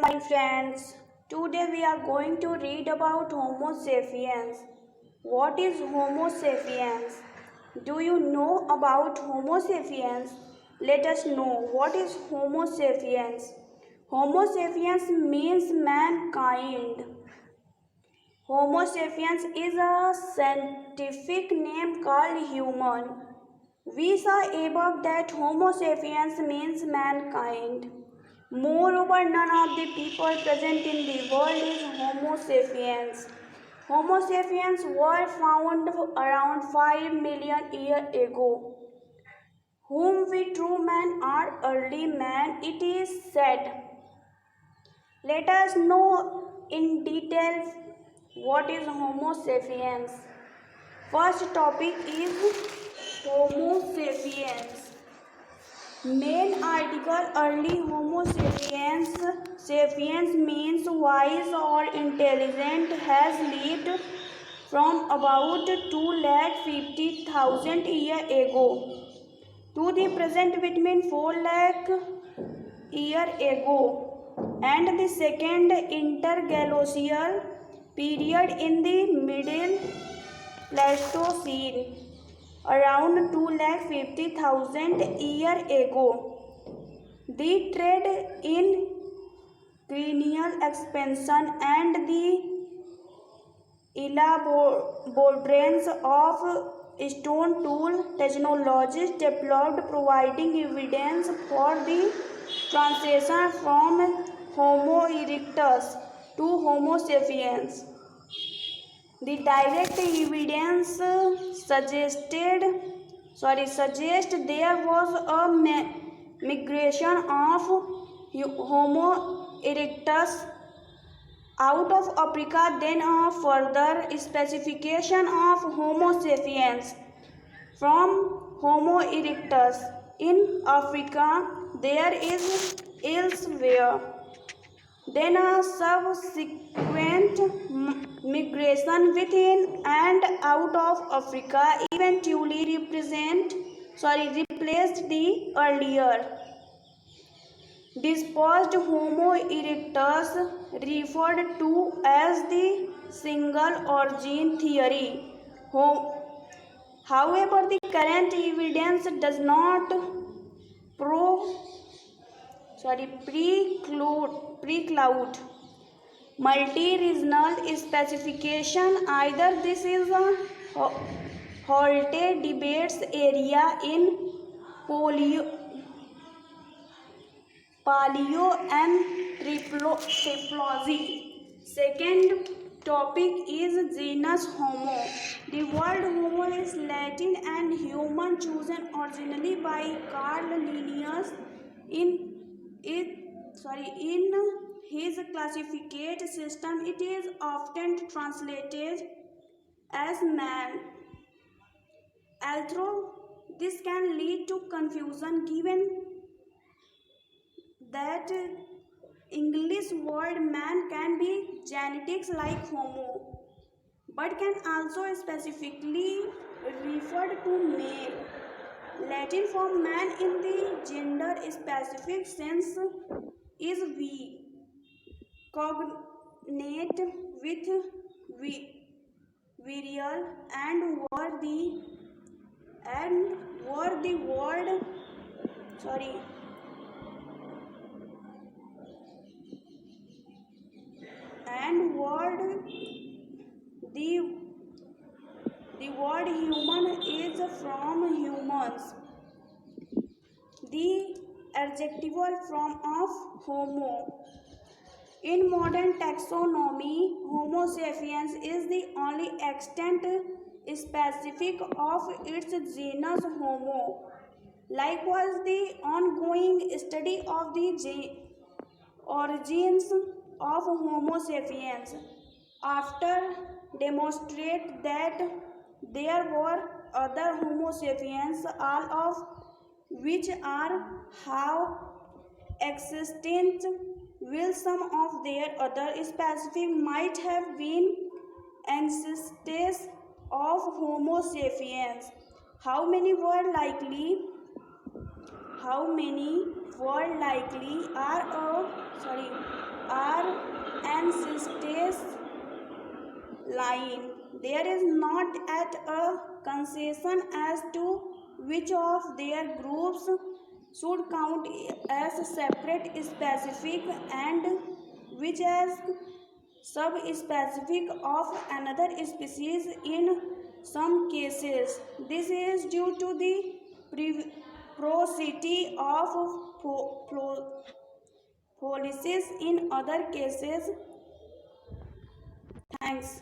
My friends, today we are going to read about Homo sapiens. What is Homo sapiens? Do you know about Homo sapiens? Let us know what is Homo sapiens. Homo sapiens means mankind. Homo sapiens is a scientific name called human. We saw above that Homo sapiens means mankind. Moreover, none of the people present in the world is Homo sapiens. Homo sapiens were found around 5 million years ago, whom we true man are early man, it is said. Let us know in detail what is Homo sapiens. First topic is Homo sapiens. Main article early Homo sapiens. Sapiens means wise or intelligent, has lived from about 250,000 years ago to the present between 4 lakh years ago and the second interglacial period in the middle Pleistocene around 250,000 years ago. The trade in cranial expansion and the elaborations of stone tool technologies developed, providing evidence for the transition from Homo erectus to Homo sapiens. The direct evidence suggests there was a migration of Homo erectus out of Africa, then a further specification of Homo sapiens from Homo erectus in Africa. There is elsewhere. Then a subsequent migration within and out of Africa eventually replaced the earlier dispersed Homo erectus, referred to as the single origin theory. However, the current evidence does not preclude multi-regional specification. Either this is a Holte debates area in paleoanthropology. Second topic is genus Homo. The word Homo is Latin and human, chosen originally by Carl Linnaeus in his classificate system. It is often translated as man. Although this can lead to confusion given that English word man can be genetics like Homo, but can also specifically refer to male. Latin for man in the gender specific sense is we, cognate with virile and were the word and word the word human is from humans. The adjectival form of Homo. In modern taxonomy, Homo sapiens is the only extant specific of its genus Homo. Likewise, the ongoing study of the origins of Homo sapiens after demonstrate that there were other Homo sapiens, all of which are how existent, will some of their other specific might have been ancestors of Homo sapiens. How many were likely ancestors line. There is not at a concession as to which of their groups should count as separate specific and which as subspecific of another species in some cases. This is due to the paucity of policies in other cases. Thanks.